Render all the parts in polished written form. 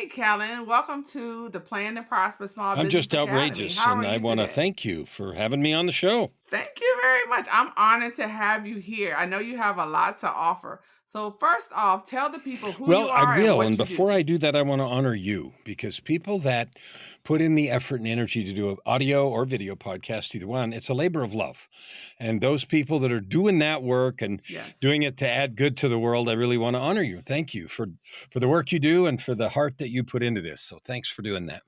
Hey, Kellan, welcome to the Plan to Prosper Small I'm Business just Academy. outrageous, How are and I you want to today? thank you for having me on the show. Thank you very much. I'm honored to have you here. I know you have a lot to offer. So, first off, tell the people who you Well, I are and will. what And you do. before I do that, I want to honor you because people that put in the effort and energy to do an audio or video podcast, either one, it's a labor of love. And those people that are doing that work and Yes. doing it to add good to the world, I really want to honor you. Thank you for the work you do and for the heart that you put into this. So thanks for doing that.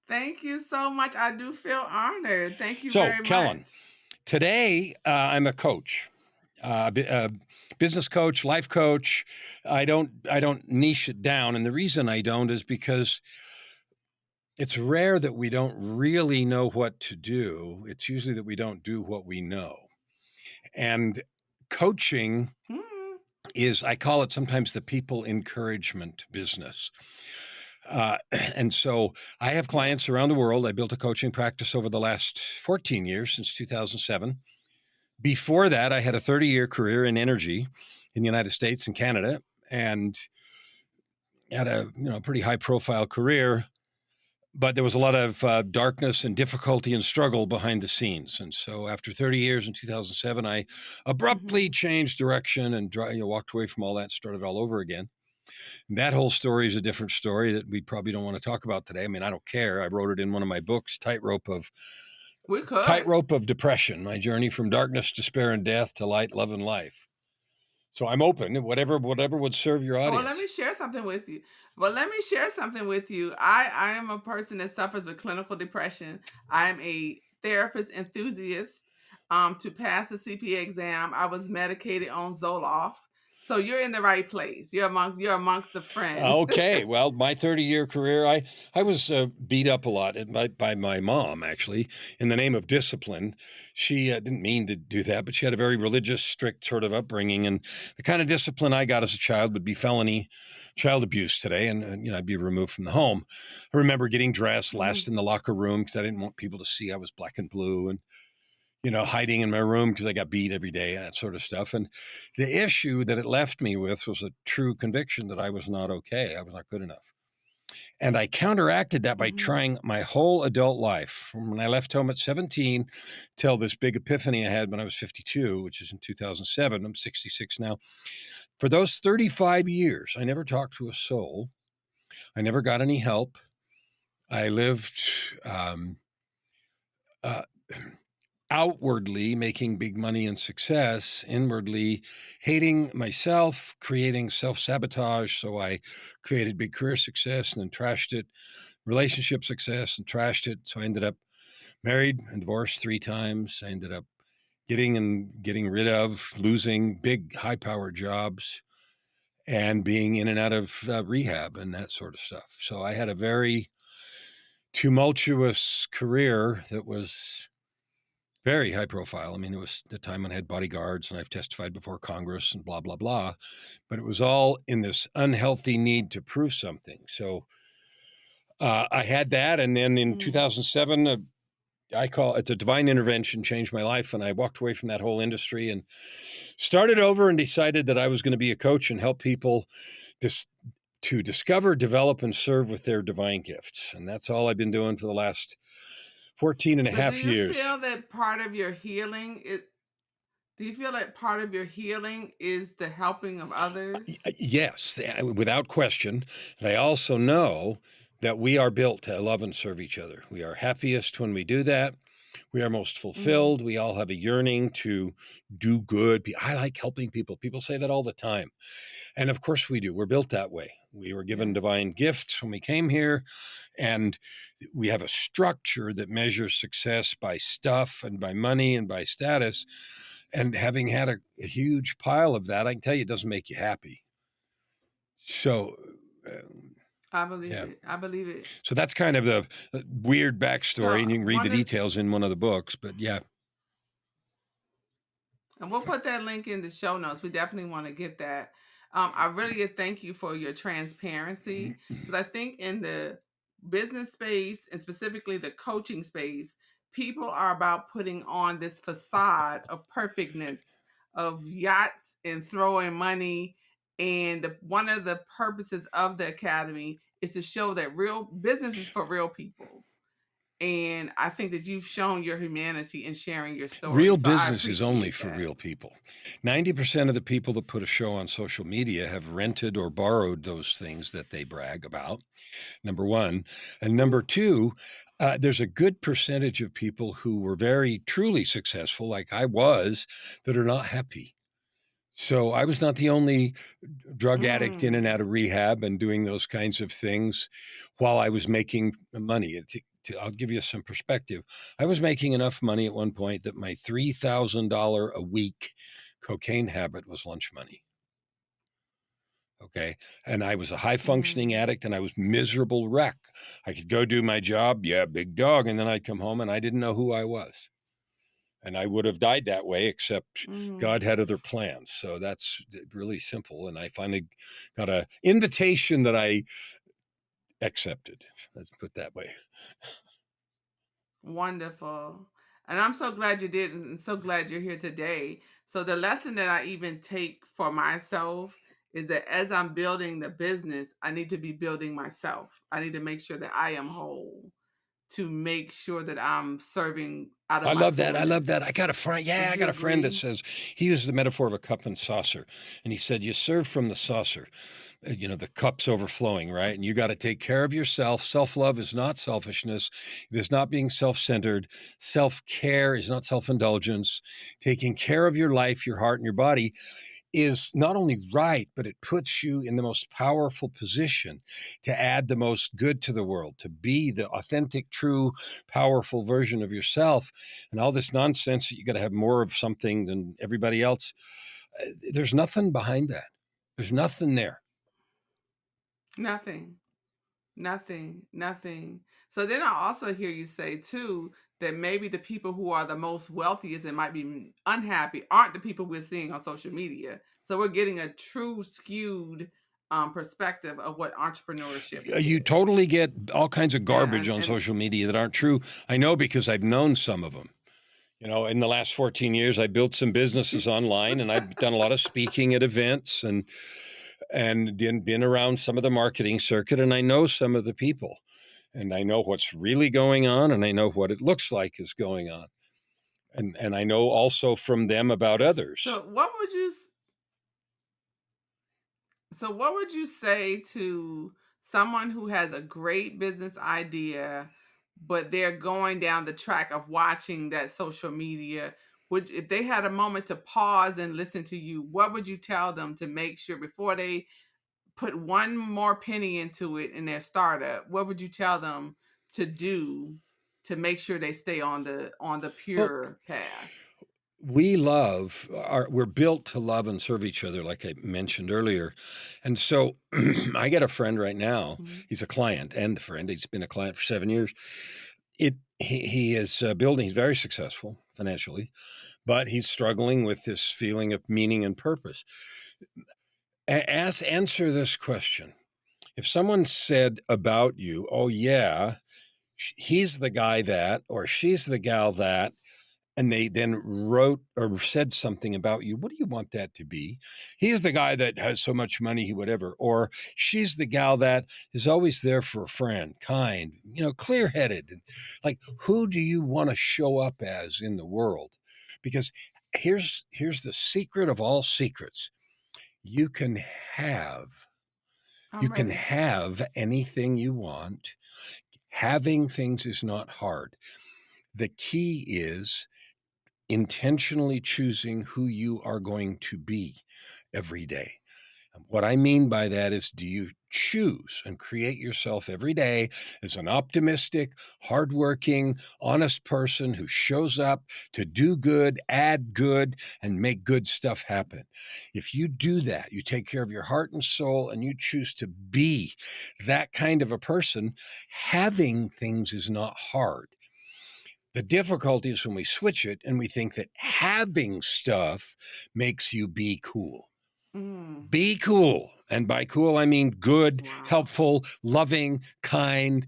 Thank you so much. I do feel honored. Thank you So, very Kellen, much. today I'm a coach. Business coach, life coach. I don't niche it down, and the reason I don't is because it's rare that we don't really know what to do. It's usually that we don't do what we know. And coaching Hmm. is, I call it sometimes the people encouragement business. And so I have clients Yes. around the world. I built a coaching practice over the last 14 years since 2007. Before that, I had a 30-year career in energy in the United States and Canada, and had a pretty high profile career. But there was a lot of darkness and difficulty and struggle behind the scenes. And so, after 30 years in 2007, I abruptly Hmm. changed direction and walked away from all that, and started all over again. And that whole story is a different story that we probably don't want to talk about today. I mean, I don't care. I wrote it in one of my books, We could. Tightrope of Depression: My Journey from Darkness, Despair, and Death to Light, Love, and Life. So I'm open. Whatever would serve your Oh, let me audience. share something with you. Well, let me share something with you. I am a person that suffers with clinical depression. I'm a therapist enthusiast. To pass the CPA exam, I was medicated on Zoloft. So you're in the right place. You're amongst the friends. Okay, well, my 30-year career, I was beat up a lot by my mom, actually, in the name of discipline. She didn't mean to do that, but she had a very religious, strict sort of upbringing, and the kind of discipline I got as a child would be felony child abuse today, and I'd be removed from the home. I remember getting dressed last Mhm. in the locker room because I didn't want people to see I was black and blue, and hiding in my room because I got beat every day, that sort of stuff. And the issue that it left me with was a true conviction that I was not okay. I was not good enough. And I counteracted that by Mhm. trying my whole adult life from when I left home at 17 till this big epiphany I had when I was 52, which is in 2007. I'm 66 now. For those 35 years, I never talked to a soul. I never got any help. I lived um, uh, outwardly making big money and success, inwardly hating myself, creating self sabotage. So I created big career success and then trashed it, relationship success and trashed it. So I ended up married and divorced 3 times. I ended up getting rid of, losing big, high powered jobs and being in and out of rehab and that sort of stuff. So I had a very tumultuous career that was very high profile. I mean, it was the time when I had bodyguards and I've testified before Congress and blah, blah, blah. But it was all in this unhealthy need to prove something. So I had that. And then in Mhm. 2007, I call it a divine intervention, changed my life. And I walked away from that whole industry and started over and decided that I was going to be a coach and help people dis- to discover, develop, and serve with their divine gifts. And that's all I've been doing for the last 14 and a So do half you years. feel that part of your healing is do you feel that part of your healing is the helping of others? Yes, without question. And I also know that we are built to love and serve each other. We are happiest when we do that. We are most Mhm. fulfilled. We all have a yearning to do good. I like helping people. People say that all the time. And of course we do. We're built that way. We were given Yes. divine gifts when we came here, and we have a structure that measures success by stuff and by money and by status. And having had a huge pile of that, I can tell you it doesn't make you happy. So, um, I believe yeah. it. I believe it. So that's kind of the weird backstory, So and you can read the one of details in one of the books. But yeah, and we'll put that link in the show notes. We definitely want to get that. I really thank you for your transparency because I think in the business space and specifically the coaching space, people are about putting on this facade of perfectness, of yachts and throwing money. And one of the purposes of the academy is to show that real business is for real people. And I think that you've shown your humanity in sharing your story. Real So I business is only appreciate for that. real people. 90% of the people that put a show on social media have rented or borrowed those things that they brag about, number one. And number two, there's a good percentage of people who were very truly successful, like I was, that are not happy. So I was not the only drug addict in and Mm, out of rehab and doing those kinds of things while I was making money. I'll give you some perspective. I was making enough money at one point that my $3,000 a week cocaine habit was lunch money. Okay. And I was a high functioning mm, addict and I was miserable wreck. I could go do my job. Yeah, big dog. And then I'd come home and I didn't know who I was. And I would have died that way, except mm. God had other plans. So that's really simple. And I finally got an invitation that I accepted. Let's put it that way. Wonderful. And I'm so glad you did, and so glad you're here today. So, the lesson that I even take for myself is that as I'm building the business, I need to be building myself. I need to make sure that I am whole to make sure that I'm serving out of I my love that. I love fullness. that. I got a friend. Yeah, Would I you got a friend that agree? says he uses the metaphor of a cup and saucer. And he said, you serve from the saucer. The cup's overflowing, right? And you got to take care of yourself. Self love is not selfishness, it is not being self centered. Self care is not self indulgence. Taking care of your life, your heart, and your body is not only right, but it puts you in the most powerful position to add the most good to the world, to be the authentic, true, powerful version of yourself. And all this nonsense that you got to have more of something than everybody else, there's nothing behind that. There's nothing there. Nothing. Nothing, nothing. So then I also hear you say too that maybe the people who are the most wealthiest and might be unhappy aren't the people we're seeing on social media. So we're getting a true skewed perspective of what entrepreneurship You is. totally get all kinds of garbage on And social media that aren't true. I know because I've known some of them. In the last 14 years, I built some businesses online and I've done a lot of speaking at events and been around some of the marketing circuit. And I know some of the people and I know what's really going on and I know what it looks like is going on. And I know also from them about others. so what would you say to someone who has a great business idea, but they're going down the track of watching that social media? Would if they had a moment to pause and listen to you, what would you tell them to make sure before they put one more penny into it in their startup? What would you tell them to do to make sure they stay on the Well, pure path? we're built to love and serve each other, like I mentioned earlier. And so I got a friend right now. Mhm. He's a client and a friend. He's been a client for 7 years. He is building, he's very successful financially, but he's struggling with this feeling of meaning and purpose. Answer this question. If someone said about you, oh, yeah, he's the guy that, or she's the gal that, and they then wrote or said something about you, what do you want that to be? He's the guy that has so much money, whatever. Or she's the gal that is always there for a friend, kind, clear headed. Like, who do you want to show up as in the world? Because here's the secret of all secrets. You can have you I'm can ready. have anything you want. Having things is not hard. The key is intentionally choosing who you are going to be every day. And what I mean by that is, do you choose and create yourself every day as an optimistic, hardworking, honest person who shows up to do good, add good, and make good stuff happen? If you do that, you take care of your heart and soul, and you choose to be that kind of a person, having things is not hard. The difficulty is when we switch it and we think that having stuff makes you be cool. Mm, Be cool. And by cool, I mean good, wow. helpful, loving, kind.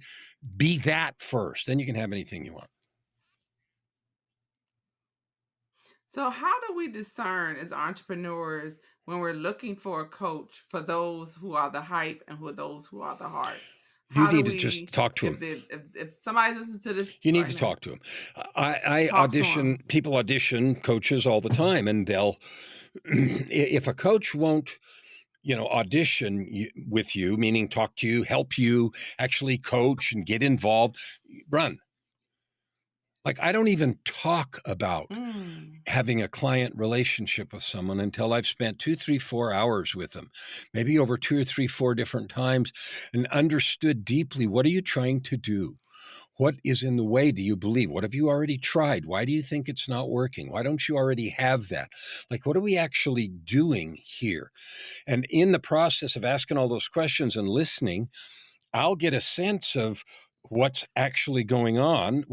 Be that first. Then you can have anything you want. So, how do we discern as entrepreneurs when we're looking for a coach for those who are the hype and who are those who are the heart? You How do need to just we, talk to if them. they, if somebody listens to this You need right to now, talk to them. I talk to audition, them? people audition coaches all the time, and they'll, if a coach won't, audition with you, meaning talk to you, help you actually coach and get involved, run. Like, I don't even talk about Mm, having a client relationship with someone until I've spent 2, 3, 4 hours with them, maybe over 2 or 3, 4 different times, and understood deeply, what are you trying to do? What is in the way, do you believe? What have you already tried? Why do you think it's not working? Why don't you already have that? Like, what are we actually doing here? And in the process of asking all those questions and listening, I'll get a sense of what's actually going on,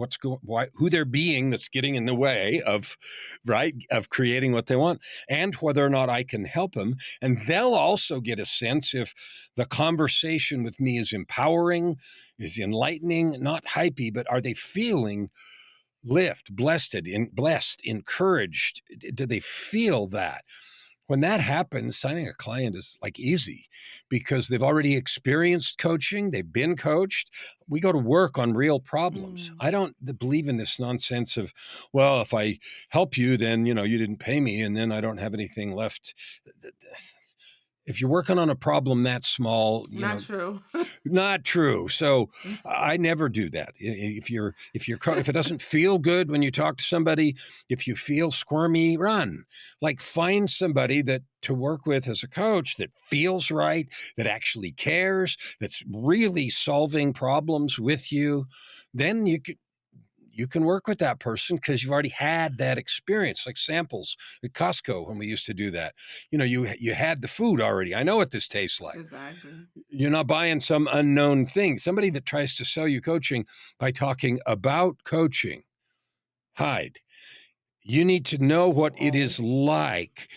who they're being that's getting in the way of, right, of creating what they want, and whether or not I can help them. And they'll also get a sense if the conversation with me is empowering, is enlightening, not hypey, but are they feeling blessed, encouraged? Do they feel that? When that happens, signing a client is like easy because they've already experienced coaching, they've been coached. We go to work on real problems. mm, I don't believe in this nonsense of, well, if I help you, then you didn't pay me and then I don't have anything left. If you're working on a problem that small, not true. not true. So I never do that. If it doesn't feel good when you talk to somebody, if you feel squirmy, run. Like, find somebody that to work with as a coach that feels right, that actually cares, that's really solving problems with you. Then you can work with that person because you've already had that experience, like samples at Costco when we used to do that. You had the food already. I know what this tastes like. Exactly. You're not buying some unknown thing. Somebody that tries to sell you coaching by talking about coaching, hide. You need to know what it Whoa. is like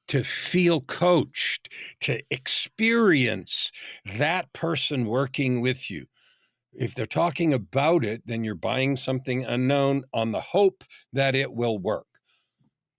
to feel coached, to experience that person working with you. If they're talking about it, then you're buying something unknown on the hope that it will work.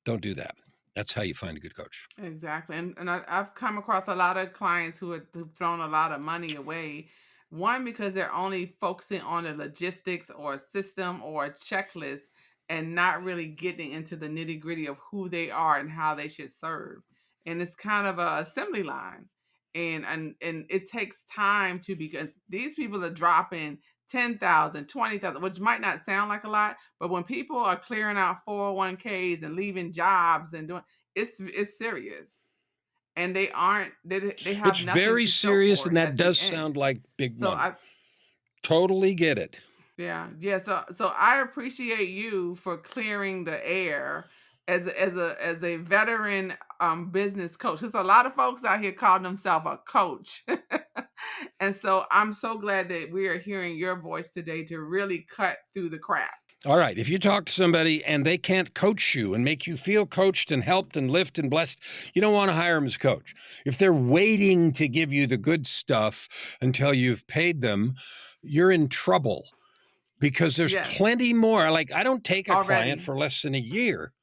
Don't do that. That's how you find a good coach. Exactly. And I've come across a lot of clients who've thrown a lot of money away. One, because they're only focusing on the logistics or a system or a checklist and not really getting into the nitty gritty of who they are and how they should serve. And it's kind of a assembly line. And it takes time to, because these people are dropping 10,000, 20,000, which might not sound like a lot, but when people are clearing out 401ks and leaving jobs and doing, it's serious, and they It's have nothing very to show serious, for and it that at the does end. sound like big So money. I Totally get it. yeah, so I appreciate you for clearing the air as a veteran business coach. There's a lot of folks out here calling themselves a coach. And so I'm so glad that we are hearing your voice today to really cut through the crap. All right. If you talk to somebody and they can't coach you and make you feel coached and helped and lift and blessed, you don't want to hire them as coach. If they're waiting to give you the good stuff until you've paid them, you're in trouble because there's Yes, plenty more. Like, I don't take a client already. for less than a year.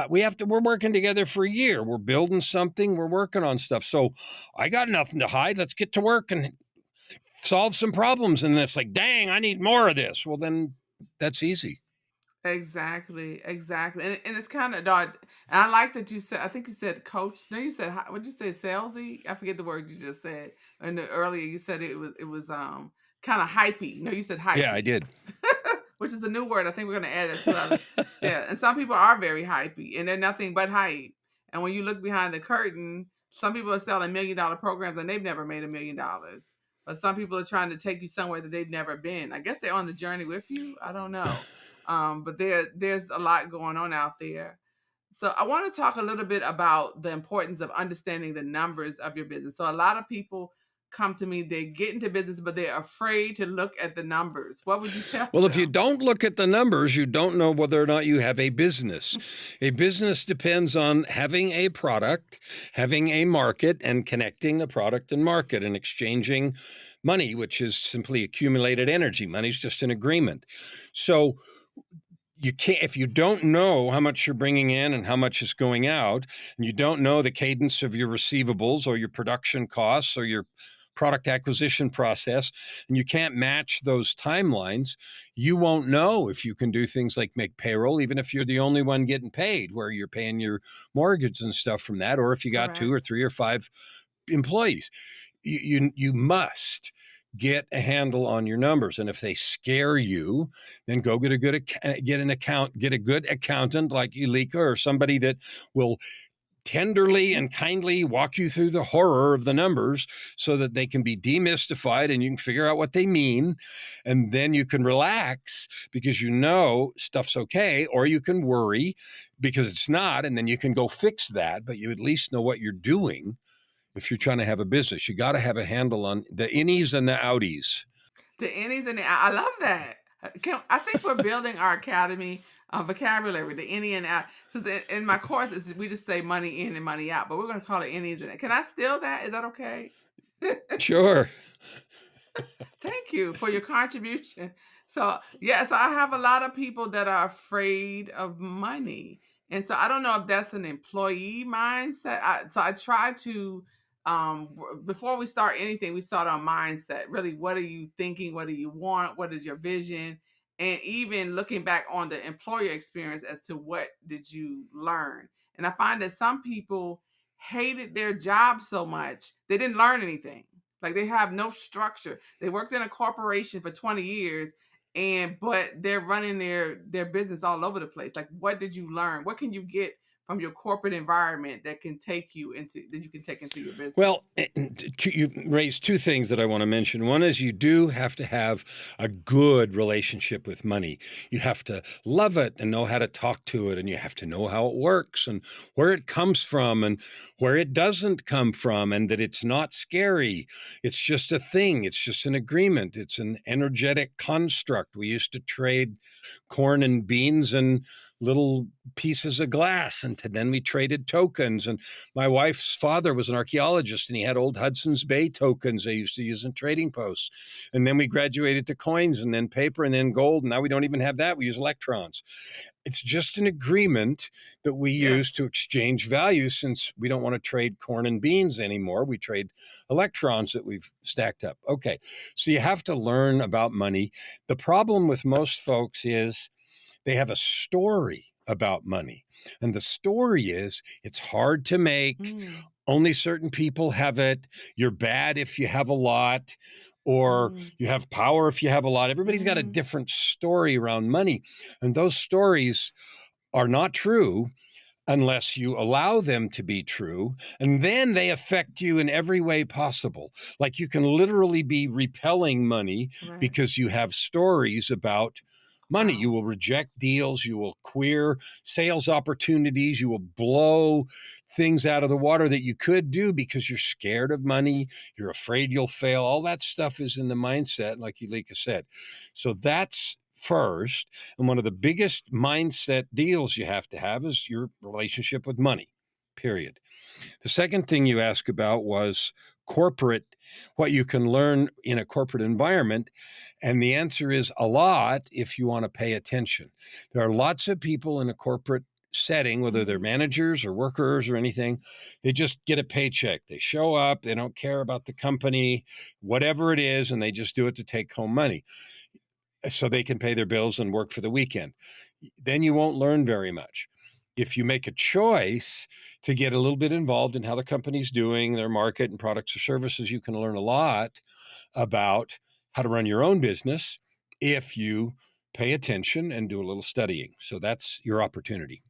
We're working together for a year. We're building something. We're working on stuff. So I got nothing to hide. Let's get to work and solve some problems. And it's like, dang, I need more of this. Well, then that's easy. Exactly, exactly, and it's kinda dog, and I like that you said, I think you said coach, no, you said ho what'd you say, salesy? I forget the word you just said, and the earlier you said it was, kinda hypey. No, you said Yeah, I hypey, did. which is a new word. I think we're gonna add that to our, yeah, and some people are very hypey, and they're nothing but hype, and when you look behind the curtain, some people are selling $1,000,000 programs, and they've never made $1,000,000, but some people are trying to take you somewhere that they've never been. I guess they're on the journey with you, I don't know, but there's a lot going on out there. So I want to talk a little bit about the importance of understanding the numbers of your business. So a lot of people come to me, they get into business, but they're afraid to look at the numbers. What would you tell Well, if you them? don't look at the numbers, you don't know whether or not you have a business. A business depends on having a product, having a market, and connecting the product and market and exchanging money, which is simply accumulated energy. Money's just an agreement. So you can't, if you don't know how much you're bringing in and how much is going out, and you don't know the cadence of your receivables or your production costs or your product acquisition process, and you can't match those timelines, you won't know if you can do things like make payroll, even if you're the only one getting paid, where you're paying your mortgage and stuff from that, or if you got two or Correct. three or five employees. You must get a handle on your numbers, and if they scare you, then go get a get a good accountant like Ulika, or somebody that will tenderly and kindly walk you through the horror of the numbers so that they can be demystified and you can figure out what they mean. And then you can relax because you know stuff's okay, or you can worry because it's not. And then you can go fix that, but you at least know what you're doing. If you're trying to have a business, you got to have a handle on the innies and the outies. The innies and I love that. I think we're building our academy vocabulary, the innie and out. Because in my courses, we just say money in and money out, but we're going to call it innies and. Can I steal that? Is that okay? Sure. Thank you for your contribution. So, yes, I have a lot of people that are afraid of money. And so I don't know if that's an employee mindset. So I try to before we start anything, we start on mindset. Really, what are you thinking? What do you want? What is your vision? And even looking back on the employer experience as to what did you learn. And I find that some people hated their job so much, they didn't learn anything. Like they have no structure. They worked in a corporation for 20 years but they're running their business all over the place. Like what did you learn? What can you get from your corporate environment that you can take into your Well, business? you raised two things that I want to mention. One is you do have to have a good relationship with money. You have to love it and know how to talk to it, and you have to know how it works and where it comes from and where it doesn't come from, and that it's not scary. It's just a thing, it's just an agreement, it's an energetic construct. We used to trade corn and beans and little pieces of glass, and then we traded tokens. And my wife's father was an archaeologist, and he had old Hudson's Bay tokens they used to use in trading posts. And then we graduated to coins, and then paper, and then gold. And now we don't even have that. We use electrons. It's just an agreement that we use Yes. to exchange value, since we don't want to trade corn and beans anymore. We trade electrons that we've stacked up. Okay. So you have to learn about money. The problem with most folks is they have a story about money. And the story is it's hard to make. Mm, Only certain people have it. You're bad if you have a lot, or mm, you have power if you have a lot. Everybody's got a mm. different story around money. And those stories are not true unless you allow them to be true. And then they affect you in every way possible. Like you can literally be repelling money Right. because you have stories about money. You Wow. will reject deals, you will queer sales opportunities, you will blow things out of the water that you could do because you're scared of money, you're afraid you'll fail. All that stuff is in the mindset, like Ulika said. So that's first. And one of the biggest mindset deals you have to have is your relationship with money, period. The second thing you asked about was corporate, what you can learn in a corporate environment. And the answer is a lot if you want to pay attention. There are lots of people in a corporate setting, whether they're Mhm. managers or workers or anything, they just get a paycheck. They show up, they don't care about the company, whatever it is, and they just do it to take home money so they can pay their bills and work for the weekend. Then you won't learn very much. If you make a choice to get a little bit involved in how the company's doing, their market and products or services, you can learn a lot about how to run your own business if you pay attention and do a little studying. So that's your opportunity.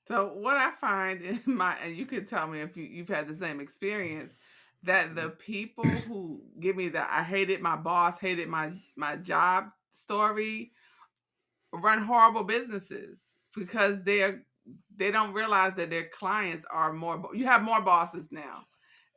So what I find in my and you could tell me if you've had the same experience, that the people who give me the I hated my boss, hated my job story run horrible businesses because they don't realize that their clients are you have more bosses now.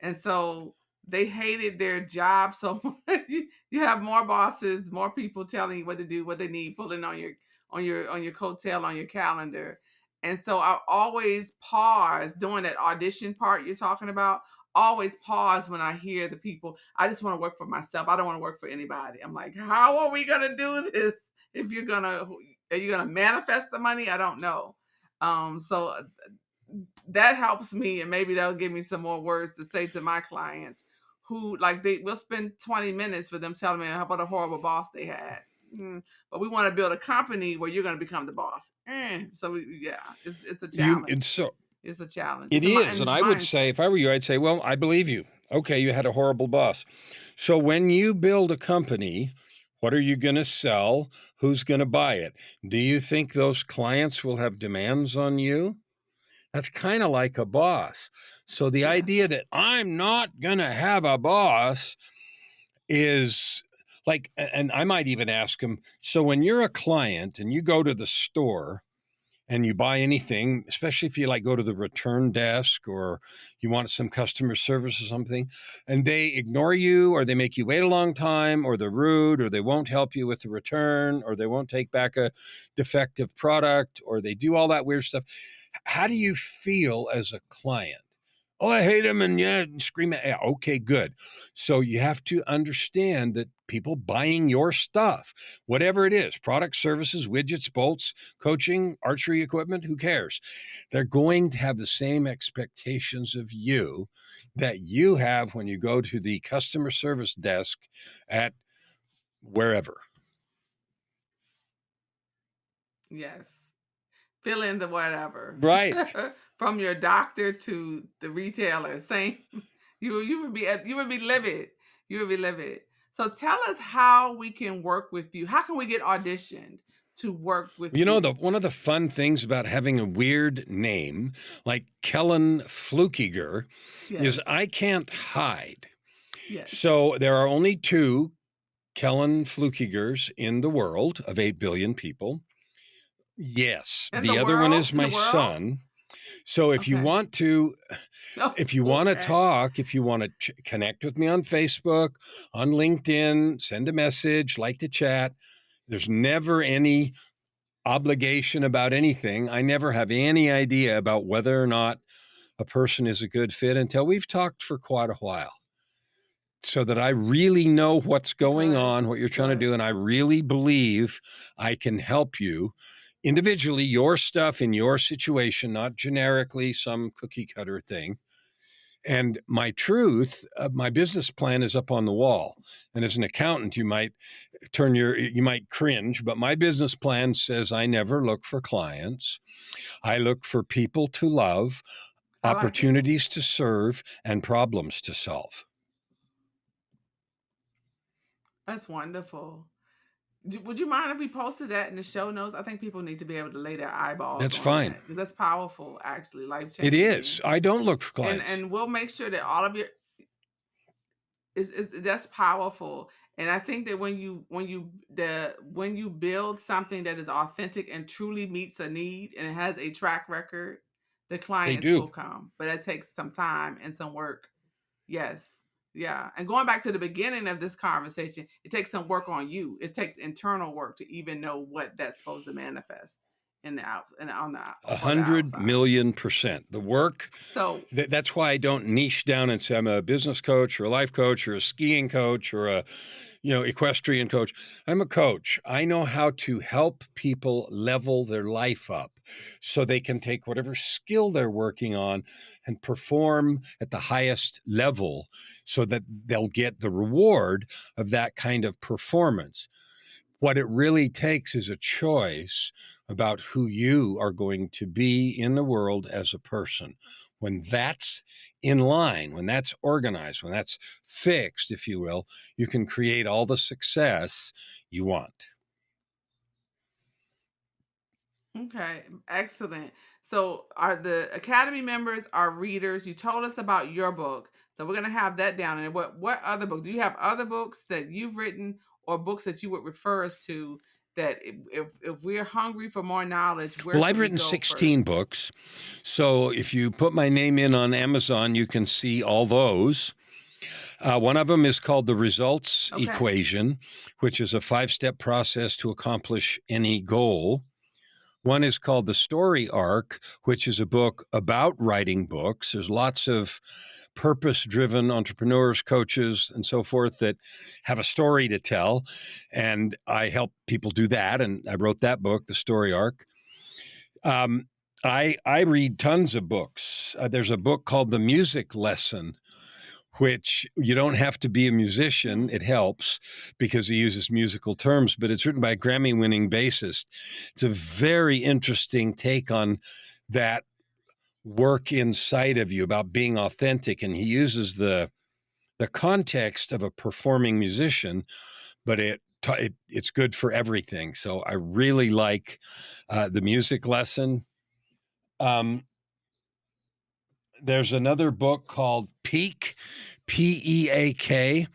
And so they hated their job so much. You have more bosses, more people telling you what to do, what they need, pulling on your coattail on your calendar. And so I always pause during that audition part you're talking about. Always pause when I hear the people. I just want to work for myself. I don't want to work for anybody. I'm like, how are we gonna do this if you're gonna are you going to manifest the money? I don't know. So that helps me, and maybe they'll give me some more words to say to my clients who like they will spend 20 minutes for them telling me what a horrible boss they had. But we want to build a company where you're going to become the boss. So yeah, it's a You challenge. and so It's a challenge. it is, and It's I would say, mindset. if I were you, I'd say, well, I believe you. Okay, you had a horrible boss. So when you build a company, what are you going to sell? Who's going to buy it? Do you think those clients will have demands on you? That's kind of like a boss. So the idea Yes. that I'm not going to have a boss is like, and I might even ask them, so when you're a client and you go to the store and you buy anything, especially if you like go to the return desk or you want some customer service or something, and they ignore you or they make you wait a long time or they're rude or they won't help you with the return or they won't take back a defective product or they do all that weird stuff. How do you feel as a client? Oh, I hate him and yeah, scream at, yeah, okay, good. So you have to understand that people buying your stuff, whatever it is, products, services, widgets, bolts, coaching, archery equipment, who cares? They're going to have the same expectations of you that you have when you go to the customer service desk at wherever. Yes. Fill in the whatever. Right. From your doctor to the retailer. Same. You would be livid. You would be livid. So tell us how we can work with you. How can we get auditioned to work with You know, you? one of the fun things about having a weird name like Kellan Fluckiger is Yes. I can't hide. Yes. So there are only two Kellan Flukigers in the world of 8 billion people. Yes, In the the other one world? is In the my world? son. So Okay. Oh, if you want to okay. talk, if you want to connect with me on Facebook, on LinkedIn, send a message, like to chat. There's never any obligation about anything. I never have any idea about whether or not a person is a good fit until we've talked for quite a while. So that I really know what's going Good. on, what you're trying to Good. do. And I really believe I can help you individually, your stuff in your situation, not generically some cookie cutter thing. And my truth, my business plan is up on the wall. And as an accountant, you might cringe, but my business plan says I never look for clients. I look for people to love, I like it. opportunities to serve, and problems to solve. That's wonderful. Would you mind if we posted that in the show notes? I think people need to be able to lay their eyeballs That's on fine. that because that's powerful, actually, life It is. changing. I don't look for And clients. we'll make sure that all of your is that's powerful. And I think that when you build something that is authentic and truly meets a need and it has a track record, the They clients will do. come. But it takes some time and some work. Yes. Yeah. And going back to the beginning of this conversation, it takes some work on you. It takes internal work to even know what that's supposed to manifest in the out and on the A for the hundred outside. million percent. The work, So that's why I don't niche down and say I'm a business coach or a life coach or a skiing coach or a equestrian coach. I'm a coach. I know how to help people level their life up so they can take whatever skill they're working on and perform at the highest level so that they'll get the reward of that kind of performance. What it really takes is a choice about who you are going to be in the world as a person. When that's in line, when that's organized, when that's fixed, if you will, you can create all the success you want. okay, excellent. So, are the Academy members are readers? You told us about your book, so we're gonna have that down. And what other books? Do you have other books that you've written or books that you would refer us to? That if we're hungry for more knowledge, where Well, should I've we written go 16 first? books. So if you put my name in on Amazon, you can see all those. One of them is called The Results Okay, Equation, which is a 5-step process to accomplish any goal. One is called The Story Arc, which is a book about writing books. There's lots of purpose driven entrepreneurs, coaches, and so forth that have a story to tell. And I help people do that. And I wrote that book, The Story Arc. Um, I read tons of books. There's a book called The Music Lesson, which you don't have to be a musician. It helps because he uses musical terms, but it's written by a Grammy winning bassist. It's a very interesting take on that work inside of you about being authentic. And he uses the context of a performing musician, but it's good for everything. So I really like The Music Lesson. Um, there's another book called Peak, Peak.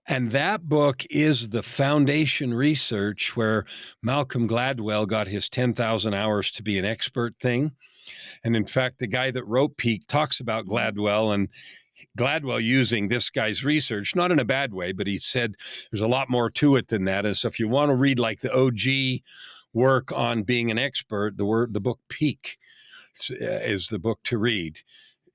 And that book is the foundation research where Malcolm Gladwell got his 10,000 hours to be an expert thing. And in fact, the guy that wrote Peak talks about Gladwell and Gladwell using this guy's research, not in a bad way, but he said there's a lot more to it than that. And so if you want to read like the OG work on being an expert, the book Peak is the book to read.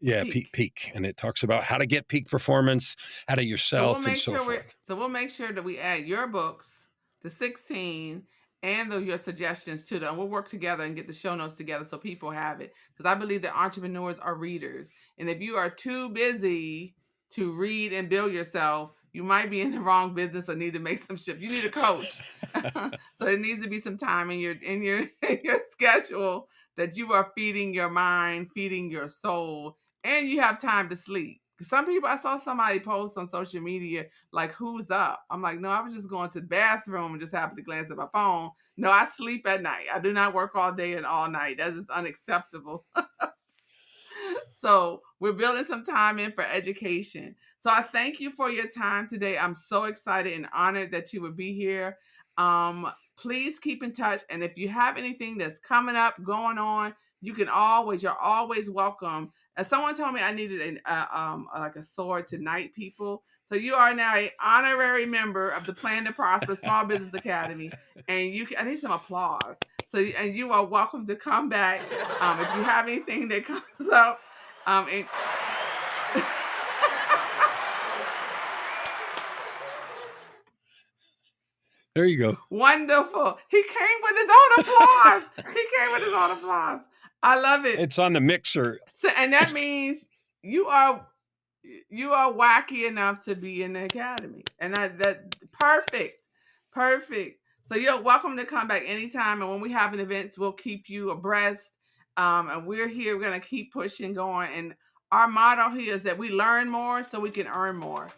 Yeah, Peak. peak. And it talks about how to get peak performance out of yourself and so forth. We'll make sure that we add your books, the 16, and your suggestions to them. We'll work together and get the show notes together so people have it. Because I believe that entrepreneurs are readers. And if you are too busy to read and build yourself, you might be in the wrong business or need to make some shift. You need a coach. So there needs to be some time in your in your schedule that you are feeding your mind, feeding your soul, and you have time to sleep. Some people, I saw somebody post on social media, like, who's up? I'm like, no, I was just going to the bathroom and just happened to glance at my phone. No, I sleep at night. I do not work all day and all night. That is unacceptable. So we're building some time in for education. So I thank you for your time today. I'm so excited and honored that you would be here. Please keep in touch. And if you have anything that's coming up, going on, you're always welcome. And someone told me I needed like a sword to knight people. So you are now an honorary member of the Plan to Prosper Small Business Academy, and I need some applause. So, and you are welcome to come back if you have anything that comes up. And There you go. wonderful. He came with his own applause. He came with his own applause. I love it. It's on the mixer. So, and that means you are wacky enough to be in the academy, and that perfect, perfect. So you're welcome to come back anytime, and when we have an event, we'll keep you abreast. And we're here. We're gonna keep pushing, going, and our motto here is that we learn more so we can earn more.